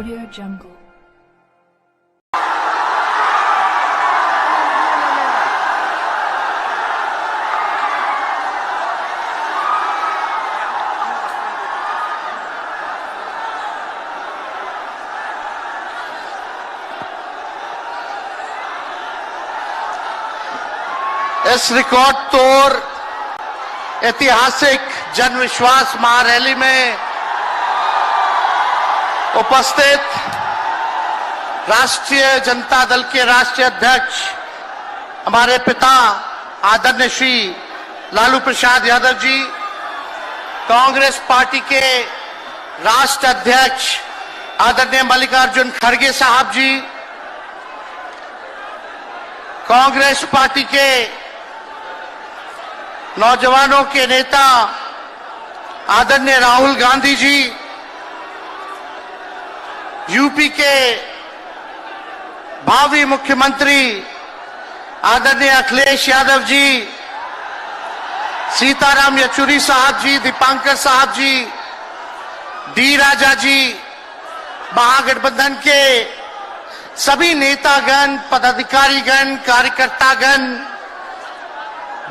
Audio Jungle. इस record तोड़ ऐतिहासिक जन विश्वास महारैली में उपस्थित राष्ट्रीय जनता दल के राष्ट्रीय अध्यक्ष हमारे पिता आदरणीय श्री लालू प्रसाद यादव जी, कांग्रेस पार्टी के राष्ट्रीय अध्यक्ष आदरणीय मल्लिकार्जुन खड़गे साहब जी, कांग्रेस पार्टी के नौजवानों के नेता आदरणीय राहुल गांधी जी, यूपी के भावी मुख्यमंत्री आदरणीय अखिलेश यादव जी, सीताराम येचुरी साहब जी, दीपांकर साहब जी, डी राजा जी, महागठबंधन के सभी नेतागण, पदाधिकारीगण, कार्यकर्तागण,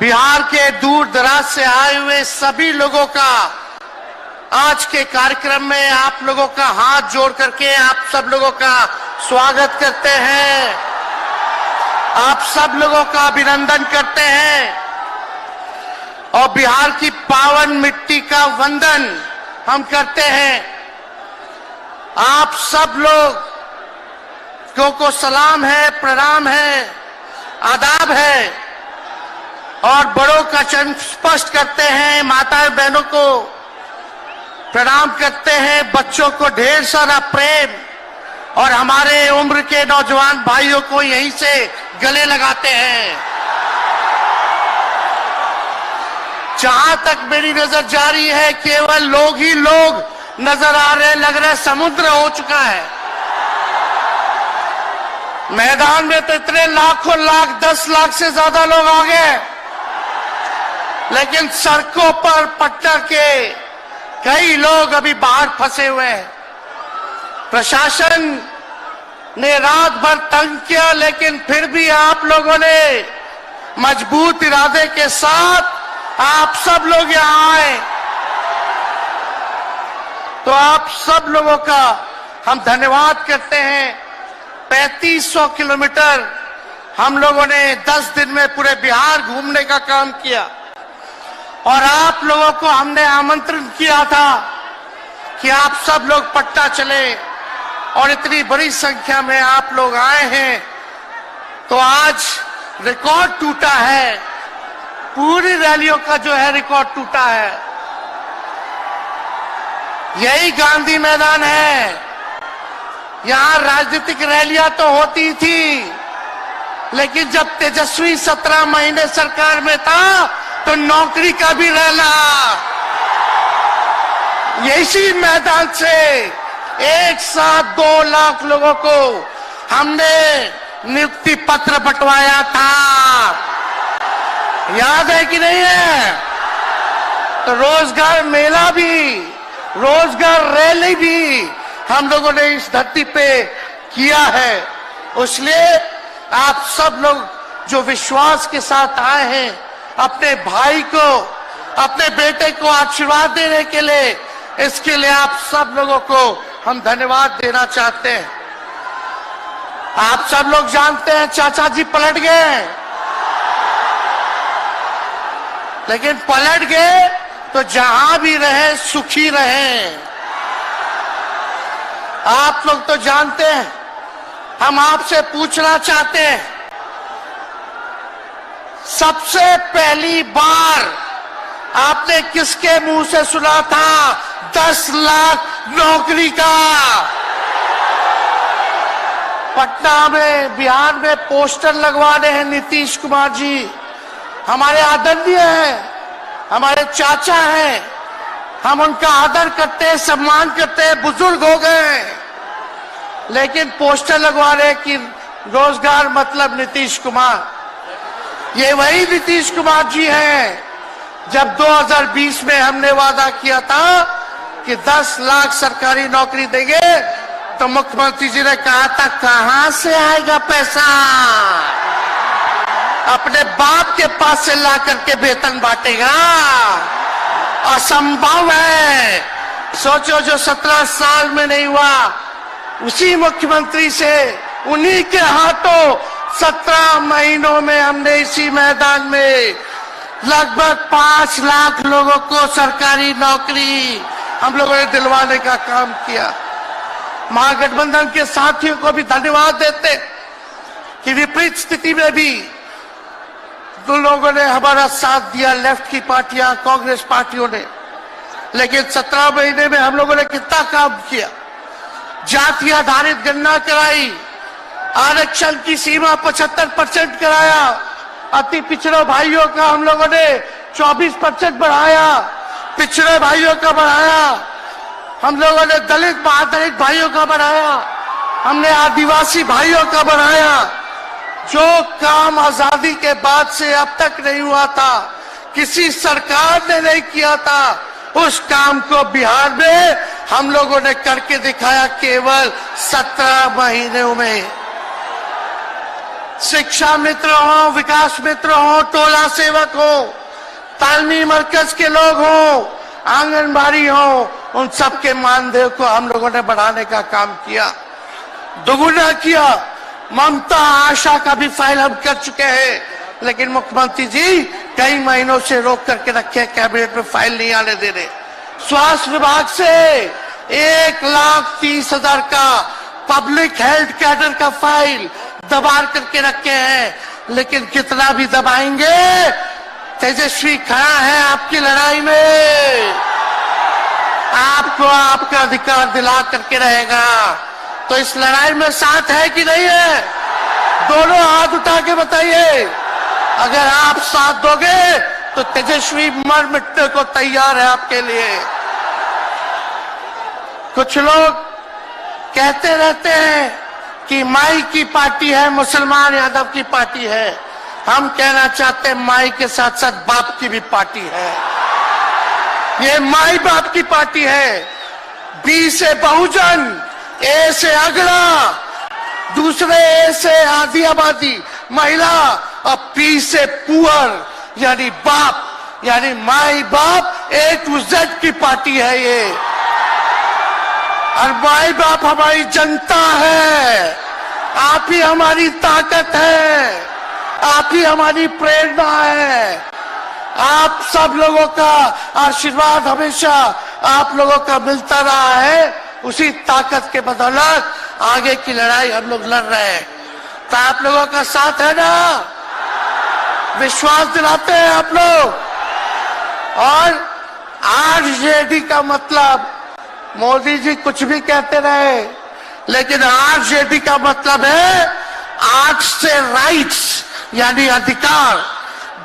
बिहार के दूर दराज से आए हुए सभी लोगों का आज के कार्यक्रम में आप लोगों का हाथ जोड़ करके आप सब लोगों का स्वागत करते हैं, आप सब लोगों का अभिनंदन करते हैं और बिहार की पावन मिट्टी का वंदन हम करते हैं। आप सब लोगों को सलाम है, प्रणाम है, आदाब है और बड़ों का चरण स्पष्ट करते हैं, माताएं बहनों को प्रणाम करते हैं, बच्चों को ढेर सारा प्रेम और हमारे उम्र के नौजवान भाइयों को यहीं से गले लगाते हैं। जहां तक मेरी नजर जा रही है केवल लोग ही लोग नजर आ रहे, लग रहा है समुद्र हो चुका है। मैदान में तो इतने लाखों लाख, 10 लाख से ज्यादा लोग आ गए, लेकिन सड़कों पर पटना के कई लोग अभी बाहर फंसे हुए हैं। प्रशासन ने रात भर तंग किया, लेकिन फिर भी आप लोगों ने मजबूत इरादे के साथ आप सब लोग यहां आए, तो आप सब लोगों का हम धन्यवाद करते हैं। 3500 किलोमीटर हम लोगों ने 10 दिन में पूरे बिहार घूमने का काम किया और आप लोगों को हमने आमंत्रण किया था कि आप सब लोग पटना चले और इतनी बड़ी संख्या में आप लोग आए हैं, तो आज रिकॉर्ड टूटा है, पूरी रैलियों का जो है रिकॉर्ड टूटा है। यही गांधी मैदान है, यहां राजनीतिक रैलियां तो होती थी, लेकिन जब तेजस्वी 17 महीने सरकार में था तो नौकरी का भी रहना यही मैदान से एक साथ 2 लाख लोगों को हमने नियुक्ति पत्र बंटवाया था, याद है कि नहीं है? तो रोजगार मेला भी, रोजगार रैली भी हम लोगों ने इस धरती पे किया है। इसलिए आप सब लोग जो विश्वास के साथ आए हैं, अपने भाई को, अपने बेटे को आशीर्वाद देने के लिए, इसके लिए आप सब लोगों को हम धन्यवाद देना चाहते हैं। आप सब लोग जानते हैं चाचा जी पलट गए, लेकिन पलट गए तो जहां भी रहे सुखी रहे। आप लोग तो जानते हैं, हम आपसे पूछना चाहते हैं, सबसे पहली बार आपने किसके मुंह से सुना था 10 लाख नौकरी का? पटना में, बिहार में पोस्टर लगवाने हैं नीतीश कुमार जी, हमारे आदरणीय हैं, हमारे चाचा हैं, हम उनका आदर करते हैं, सम्मान करते हैं, बुजुर्ग हो गए, लेकिन पोस्टर लगवा रहे कि रोजगार मतलब नीतीश कुमार। ये वही नीतीश कुमार जी हैं जब 2020 में हमने वादा किया था कि 10 लाख सरकारी नौकरी देंगे, तो मुख्यमंत्री जी ने कहा था कहां से आएगा पैसा, अपने बाप के पास से ला करके वेतन बांटेगा, असंभव है। सोचो जो 17 साल में नहीं हुआ, उसी मुख्यमंत्री से उन्हीं के हाथों 17 महीनों में हमने इसी मैदान में लगभग 5 लाख लोगों को सरकारी नौकरी हम लोगों ने दिलवाने का काम किया। महागठबंधन के साथियों को भी धन्यवाद देते कि विपरीत स्थिति में भी दो लोगों ने हमारा साथ दिया, लेफ्ट की पार्टियां, कांग्रेस पार्टियों ने। लेकिन 17 महीने में हम लोगों ने कितना काम किया। जाति आधारित गणना कराई, आरक्षण की सीमा 75% कराया, अति पिछड़े भाइयों का हम लोगों ने 24% बढ़ाया, पिछड़े भाइयों का बढ़ाया, हम लोगों ने दलित महादलित भाइयों का बढ़ाया, हमने आदिवासी भाइयों का बढ़ाया। जो काम आजादी के बाद से अब तक नहीं हुआ था, किसी सरकार ने नहीं किया था, उस काम को बिहार में हम लोगों ने करके दिखाया केवल 17 महीनों में। शिक्षा मित्र हो, विकास मित्र हो, टोला सेवक हो, तालमी मरकज के लोग हो, आंगनबाड़ी हो, उन सबके मानदेय को हम लोगों ने बढ़ाने का काम किया, दोगुना किया। ममता आशा का भी फाइल हम कर चुके हैं, लेकिन मुख्यमंत्री जी कई महीनों से रोक करके रखे, कैबिनेट में फाइल नहीं आने दे रहे। स्वास्थ्य विभाग से 1,30,000 का पब्लिक हेल्थ कैडर का फाइल दबा करके रखे हैं, लेकिन कितना भी दबाएंगे, तेजस्वी खड़ा है आपकी लड़ाई में, आपको आपका अधिकार दिला करके रहेगा। तो इस लड़ाई में साथ है कि नहीं है? दोनों हाथ उठा के बताइए। अगर आप साथ दोगे तो तेजस्वी मर मिटने को तैयार है आपके लिए। कुछ लोग कहते रहते हैं कि माई की पार्टी है, मुसलमान यादव की पार्टी है। हम कहना चाहते हैं माई के साथ साथ बाप की भी पार्टी है। ये माई बाप की पार्टी है। बी से बहुजन, ए से अगड़ा, दूसरे ए से आधी आबादी महिला, और पी से पुअर यानी बाप, यानी माई बाप, ए टू जेड की पार्टी है ये। और माई बाप हमारी जनता है, आप ही हमारी ताकत है, आप ही हमारी प्रेरणा है। आप सब लोगों का आशीर्वाद हमेशा आप लोगों का मिलता रहा है, उसी ताकत के बदौलत आगे की लड़ाई हम लोग लड़ रहे हैं। तो आप लोगों का साथ है ना? विश्वास दिलाते हैं आप लोग। और आरजेडी का मतलब, मोदी जी कुछ भी कहते रहे, लेकिन आरजेडी का मतलब है आर से राइट्स यानी अधिकार,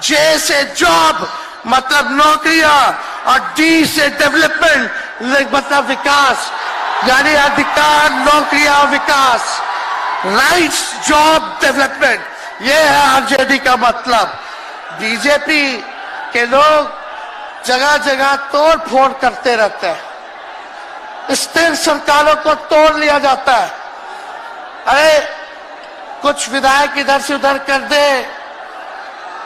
जे से जॉब मतलब नौकरियां, और डी से डेवलपमेंट मतलब विकास, यानी अधिकार, नौकरियां, विकास, राइट्स, जॉब, डेवलपमेंट, ये है आरजेडी का मतलब। बीजेपी के लोग जगह जगह तोड़ फोड़ करते रहते हैं, स्थिर सरकारों को तोड़ लिया जाता है। अरे कुछ विधायक इधर से उधर कर दे,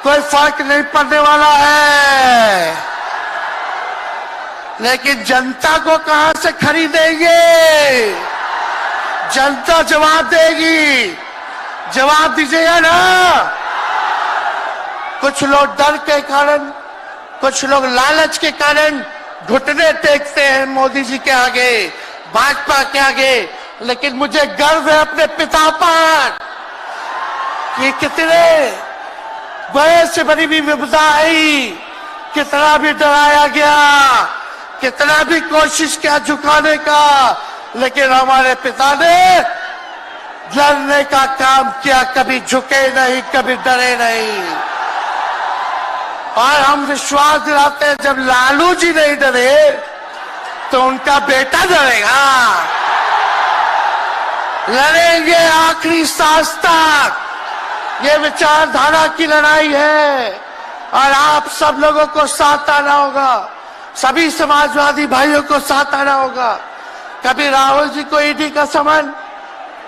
कोई फर्क नहीं पड़ने वाला है, लेकिन जनता को कहां से खरीदेंगे? जनता जवाब देगी, जवाब दीजिएगा ना। कुछ लोग डर के कारण, कुछ लोग लालच के कारण घुटने टेकते हैं मोदी जी के आगे, भाजपा के आगे, लेकिन मुझे गर्व है अपने पिता पर कि कितने बड़े से बड़ी भी विपदा आई, कितना भी डराया गया, कितना भी कोशिश किया झुकाने का, लेकिन हमारे पिता ने लड़ने का काम किया, कभी झुके नहीं, कभी डरे नहीं। और हम विश्वास दिलाते हैं जब लालू जी नहीं डरे तो उनका बेटा डरेगा। लड़ेंगे आखिरी सांस तक। ये विचारधारा की लड़ाई है और आप सब लोगों को साथ आना होगा, सभी समाजवादी भाइयों को साथ आना होगा। कभी राहुल जी को ईडी का समन,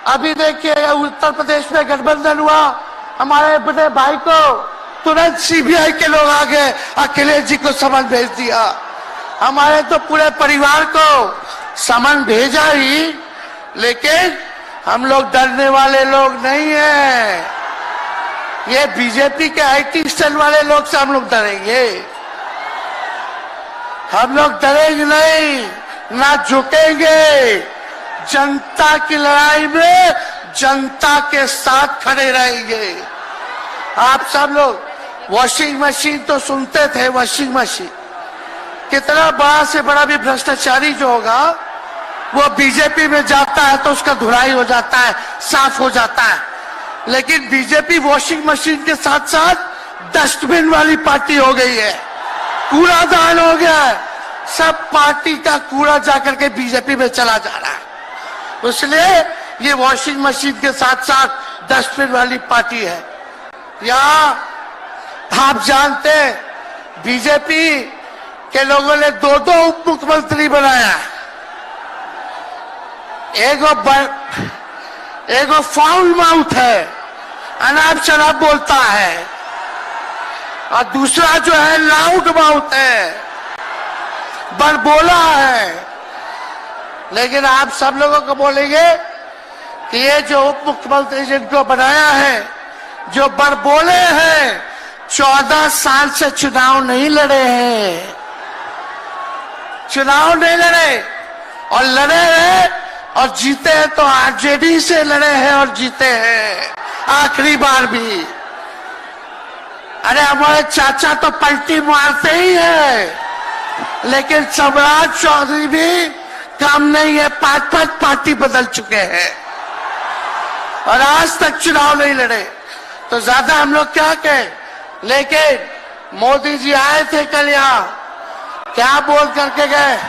अभी देखिए उत्तर प्रदेश में गठबंधन हुआ, हमारे बड़े भाई को तुरंत सीबीआई के लोग आ गए, अखिलेश जी को समन भेज दिया। हमारे तो पूरे परिवार को समन भेजा ही, लेकिन हम लोग डरने वाले लोग नहीं हैं। ये बीजेपी के आईटी सेल वाले लोग से हम लोग डरेंगे? हम लोग डरेंगे नहीं, ना झुकेंगे। जनता की लड़ाई में जनता के साथ खड़े रहेंगे। आप सब लोग वॉशिंग मशीन तो सुनते थे, वॉशिंग मशीन कितना बड़ा से बड़ा भी भ्रष्टाचारी जो होगा वो बीजेपी में जाता है तो उसका धुलाई हो जाता है, साफ हो जाता है। लेकिन बीजेपी वॉशिंग मशीन के साथ साथ डस्टबिन वाली पार्टी हो गई है, कूड़ादान हो गया है। सब पार्टी का कूड़ा जाकर के बीजेपी में चला जा रहा है, इसलिए ये वॉशिंग मशीन के साथ साथ डस्टबिन वाली पार्टी है। यहाँ आप जानते हैं बीजेपी के लोगों ने दो उप मुख्यमंत्री बनाया। एगो फाउल माउथ है, अनाप शनाप बोलता है, और दूसरा जो है लाउड माउथ है, बड़बोला है। लेकिन आप सब लोगों को बोलेंगे कि ये जो उप मुख्यमंत्री जिनको बनाया है, जो बड़बोले हैं, 14 साल से चुनाव नहीं लड़े हैं, चुनाव नहीं लड़े, और लड़े हैं और जीते हैं तो आरजेडी से लड़े हैं और जीते हैं आखिरी बार भी। अरे हमारे चाचा तो पलटी मारते ही है, लेकिन सम्राट चौधरी भी काम नहीं है, 5 पार्टी बदल चुके हैं और आज तक चुनाव नहीं लड़े। तो ज्यादा हम लोग क्या कहें, लेकिन मोदी जी आए थे कल यहाँ, क्या बोल करके गए?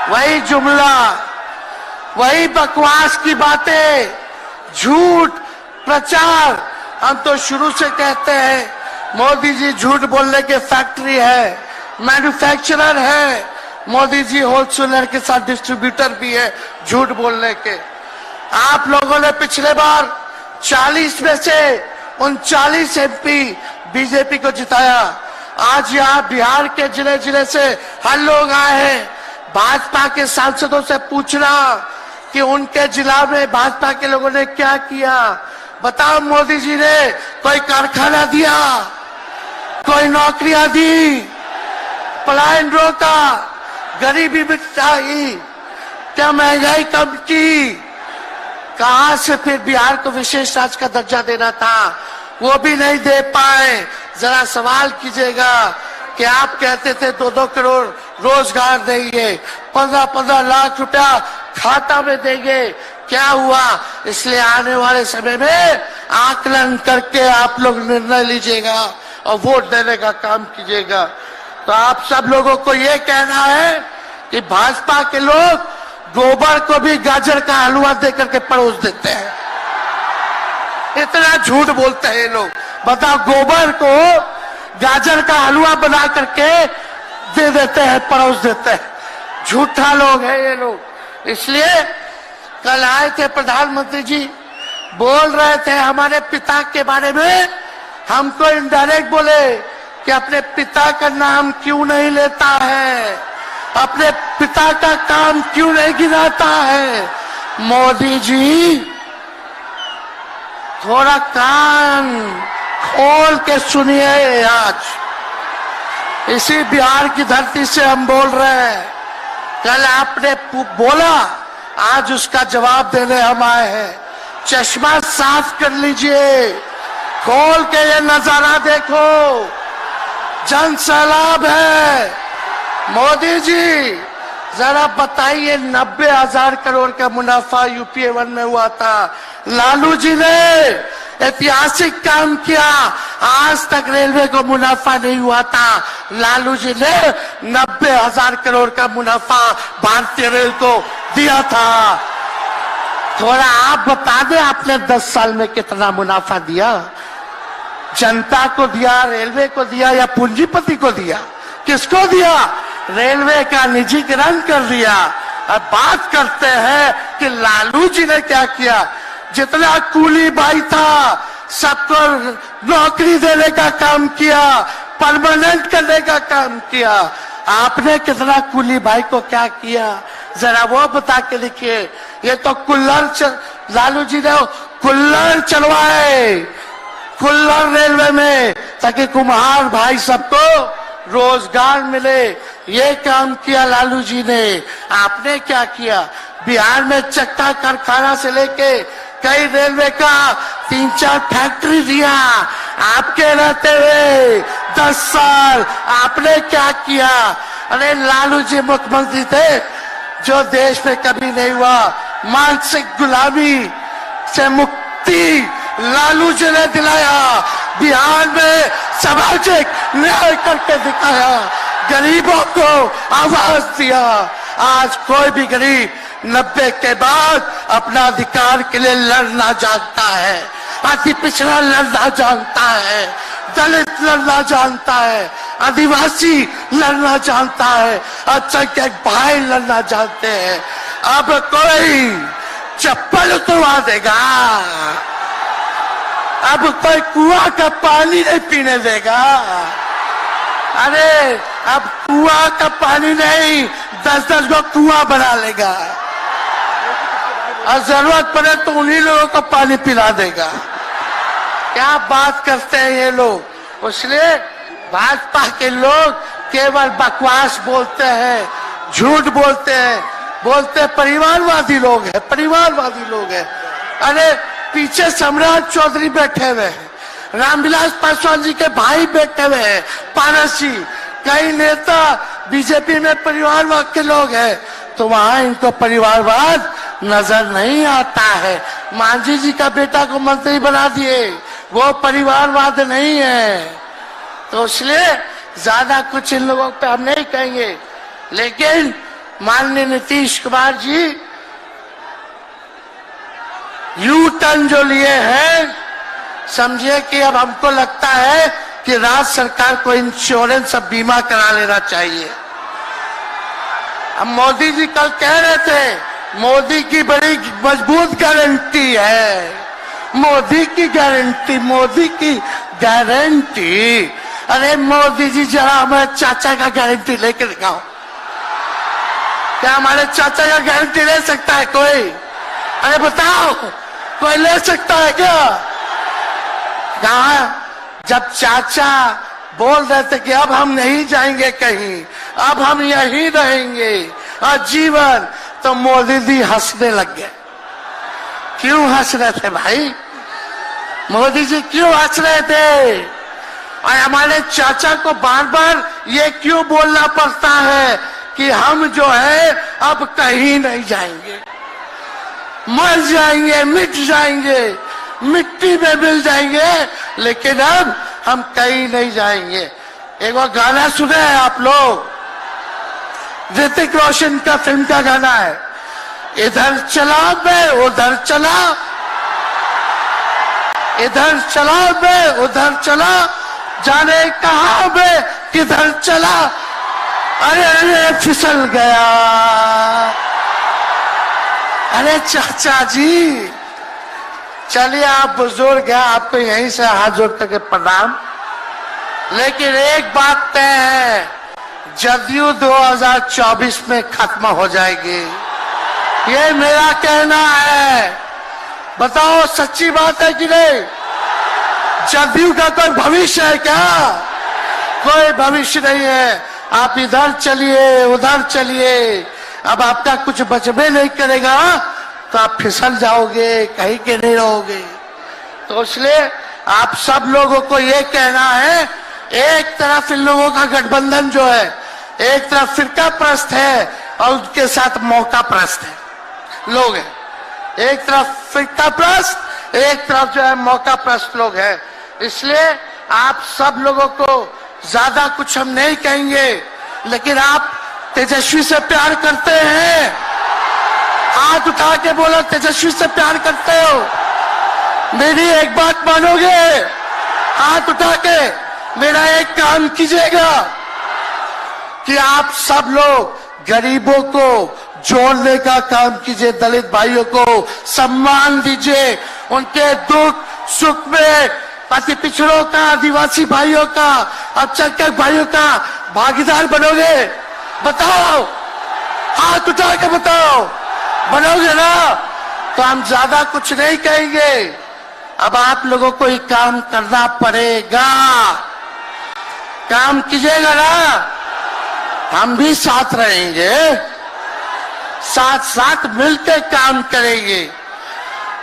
वही जुमला, वही बकवास की बातें, झूठ प्रचार। हम तो शुरू से कहते हैं मोदी जी झूठ बोलने के फैक्ट्री है, मैन्युफैक्चरर है। मोदी जी होलसेलर के साथ डिस्ट्रीब्यूटर भी है झूठ बोलने के। आप लोगों ने पिछले बार 40 में से 39 एमपी बीजेपी को जिताया। आज यहाँ बिहार के जिले जिले से हर लोग आए हैं भाजपा के सांसदों से पूछना कि उनके जिला में भाजपा के लोगों ने क्या किया। बताओ, मोदी जी ने कोई कारखाना दिया, कोई नौकरियां दी, पलायन रोका, गरीबी मिटाई, क्या महंगाई कम की? कहां से फिर बिहार को विशेष राज्य का दर्जा देना था, वो भी नहीं दे पाए। जरा सवाल कीजिएगा कि आप कहते थे 2-2 करोड़ रोजगार देंगे, 15-15 लाख रुपया खाता में देंगे, क्या हुआ? इसलिए आने वाले समय में आकलन करके आप लोग निर्णय लीजिएगा और वोट देने का काम कीजिएगा। तो आप सब लोगों को ये कहना है कि भाजपा के लोग गोबर को भी गाजर का हलवा देकर के परोस देते हैं। इतना झूठ बोलते हैं ये लोग। बताओ, गोबर को गाजर का हलवा बना करके दे देते हैं, परोस देते हैं। झूठा लोग है ये लोग। इसलिए कल आए थे प्रधानमंत्री जी, बोल रहे थे हमारे पिता के बारे में, हमको इनडायरेक्ट बोले कि अपने पिता का नाम क्यों नहीं लेता है, अपने पिता का काम क्यों नहीं गिनाता है। मोदी जी थोड़ा कान खोल के सुनिए। आज इसी बिहार की धरती से हम बोल रहे हैं, कल आपने बोला, आज उसका जवाब देने हम आए हैं। चश्मा साफ कर लीजिए, खोल के ये नजारा देखो, जन सैलाब है। मोदी जी जरा बताइए, 90,000 करोड़ का मुनाफा यूपीए 1 में हुआ था, लालू जी ने ऐतिहासिक काम किया। आज तक रेलवे को मुनाफा नहीं हुआ था, लालू जी ने 90,000 करोड़ का मुनाफा भारतीय रेल को दिया था। थोड़ा आप बता दें, आपने 10 साल में कितना मुनाफा दिया? जनता को दिया, रेलवे को दिया, या पूंजीपति को दिया? किसको दिया? रेलवे का निजीकरण कर दिया, अब बात करते हैं कि लालू जी ने क्या किया। जितना कूली भाई था सबको नौकरी देने का काम किया, परमानेंट करने का काम किया। आपने कितना कूली भाई को क्या किया जरा वो बता के लिखिए। ये तो लालू जी ने कुल्लर चलवाए, कुल्लर रेलवे में, ताकि कुम्हार भाई सबको रोजगार मिले। ये काम किया लालू जी ने। आपने क्या किया? बिहार में चक्का कारखाना से लेके कई रेलवे का 3-4 फैक्ट्री दिया आपके रहते हुए 10 साल। आपने क्या किया? अरे लालू जी मुख्यमंत्री थे जो देश में कभी नहीं हुआ। मानसिक गुलामी से मुक्ति लालू जी ने दिलाया। बिहार में सामाजिक न्याय करके दिखाया, गरीबों को आवाज दिया। आज कोई भी गरीब 90 के बाद अपना अधिकार के लिए लड़ना जानता है, अति पिछड़ा लड़ना जानता है, दलित लड़ना जानता है, आदिवासी लड़ना जानता है, अल्पसंख्यक भाई लड़ना जानते हैं। अब कोई चप्पल उतरवा देगा, अब कोई कुआं का पानी नहीं पीने देगा। अरे अब कुआं का पानी नहीं 10-10 को कुआं बना लेगा और जरूरत पड़े तो उन्हीं लोगों को पानी पिला देगा। क्या बात करते हैं ये लोग। इसलिए भाजपा के लोग केवल बकवास बोलते हैं, झूठ बोलते हैं, बोलते परिवारवादी लोग हैं, परिवारवादी लोग हैं। अरे पीछे सम्राट चौधरी बैठे हुए हैं, रामविलास पासवान जी के भाई बैठे हुए हैं, पारस जी, कई नेता बीजेपी में परिवारवाद के लोग हैं, तो वहां इनको परिवारवाद नजर नहीं आता है। मांझी जी का बेटा को मंत्री बना दिए, वो परिवारवाद नहीं है। तो इसलिए ज्यादा कुछ इन लोगों पे हम नहीं कहेंगे। लेकिन माननीय नीतीश कुमार जी यू टर्न जो लिए हैं, समझिए कि अब हमको लगता है कि राज्य सरकार को इंश्योरेंस और बीमा करा लेना चाहिए। अब मोदी जी कल कह रहे थे मोदी की बड़ी मजबूत गारंटी है, मोदी की गारंटी, मोदी की गारंटी। अरे मोदी जी जरा हमारे चाचा का गारंटी लेके दिखाओ। क्या हमारे चाचा का गारंटी ले सकता है कोई? अरे बताओ, कोई ले सकता है क्या? कहा जब चाचा बोल रहे थे कि अब हम नहीं जाएंगे कहीं, अब हम यहीं रहेंगे आजीवन, तो मोदी जी हंसने लग गए। क्यों हंस रहे थे भाई? मोदी जी क्यों हंस रहे थे? और हमारे चाचा को बार बार ये क्यों बोलना पड़ता है कि हम जो है अब कहीं नहीं जाएंगे, मर जाएंगे, मिट जाएंगे, मिट्टी में मिल जाएंगे, लेकिन अब हम कहीं नहीं जाएंगे। एक बार गाना सुने हैं आप लोग, ऋतिक रोशन का फिल्म का गाना है, इधर चला मैं उधर चला, इधर चला मैं उधर चला, जाने कहां मैं किधर चला, अरे अरे फिसल गया। अरे चाचा जी, चलिए आप बुजुर्ग हैं, आपको यहीं से हाथ जोड़ करके प्रणाम। लेकिन एक बात तय है, जदयू 2024 में खत्म हो जाएगी, ये मेरा कहना है। बताओ सच्ची बात है कि नहीं? जदयू का कोई भविष्य है क्या? कोई भविष्य नहीं है। आप इधर चलिए उधर चलिए, अब आपका कुछ बचबे नहीं करेगा तो आप फिसल जाओगे, कहीं के नहीं रहोगे। तो इसलिए आप सब लोगों को ये कहना है, एक तरफ इन लोगों का गठबंधन जो है, एक तरफ फिरका प्रस्त है और उनके साथ मौका प्रस्त है लोग हैं। एक तरफ फिरका प्रस्त, एक तरफ जो है मौका प्रस्त लोग हैं। इसलिए आप सब लोगों को ज्यादा कुछ हम नहीं कहेंगे, लेकिन आप तेजस्वी से प्यार करते हैं? हाथ उठा के बोलो, तेजस्वी से प्यार करते हो? मेरी एक बात मानोगे? हाथ उठा के मेरा एक काम कीजिएगा कि आप सब लोग गरीबों को जोड़ने का काम कीजिए, दलित भाइयों को सम्मान दीजिए, उनके दुख सुख में अति पिछड़ों का, आदिवासी भाइयों का, अल्पसंख्यक भाइयों का भागीदार बनोगे? बताओ, हाथ उठा के बताओ, बनोगे ना? तो हम ज्यादा कुछ नहीं कहेंगे, अब आप लोगों को ही काम करना पड़ेगा। काम कीजिएगा ना, हम भी साथ रहेंगे, साथ साथ मिलकर काम करेंगे।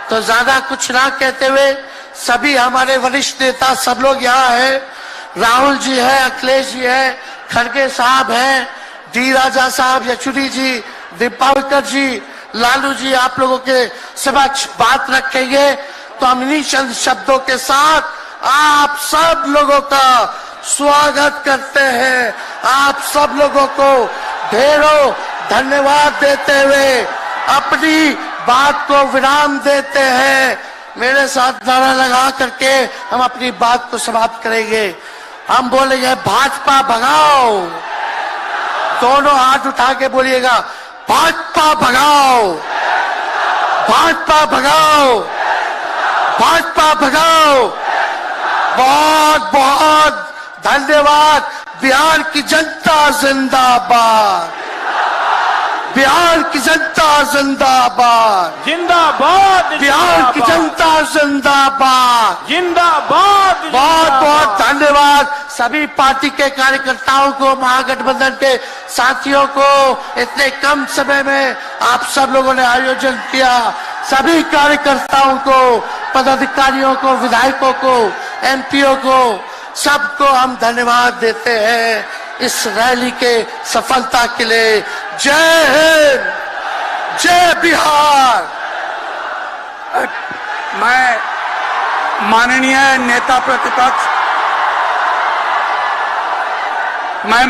तो ज्यादा कुछ ना कहते हुए सभी हमारे वरिष्ठ नेता सब लोग यहाँ हैं, राहुल जी है, अखिलेश जी है, खड़गे साहब हैं, डी राजा साहब, येचुरी जी, दीपावकर जी, लालू जी आप लोगों के समक्ष बात रखेंगे। तो हम इन्हीं चंद शब्दों के साथ आप सब लोगों का स्वागत करते हैं, आप सब लोगों को ढेरों धन्यवाद देते हुए अपनी बात को विराम देते हैं। मेरे साथ नारा लगा करके हम अपनी बात को समाप्त करेंगे। हम बोलेंगे भाजपा भगाओ, दोनों हाथ उठा के बोलिएगा भाजपा भगाओ, भाजपा भगाओ, भाजपा भगाओ। बहुत बहुत धन्यवाद। बिहार की जनता जिंदाबाद, बिहार की जनता जिंदाबाद, जिंदाबाद, बिहार की जनता जिंदाबाद, जिंदाबाद। बहुत बहुत धन्यवाद सभी पार्टी के कार्यकर्ताओं को, महागठबंधन के साथियों को। इतने कम समय में आप सब लोगों ने आयोजन किया, सभी कार्यकर्ताओं को, पदाधिकारियों को, विधायकों को, एमपीओ को, सबको हम धन्यवाद देते हैं इस रैली के सफलता के लिए। जय हिंद, जय बिहार। मैं माननीय नेता प्रतिपक्ष, मैं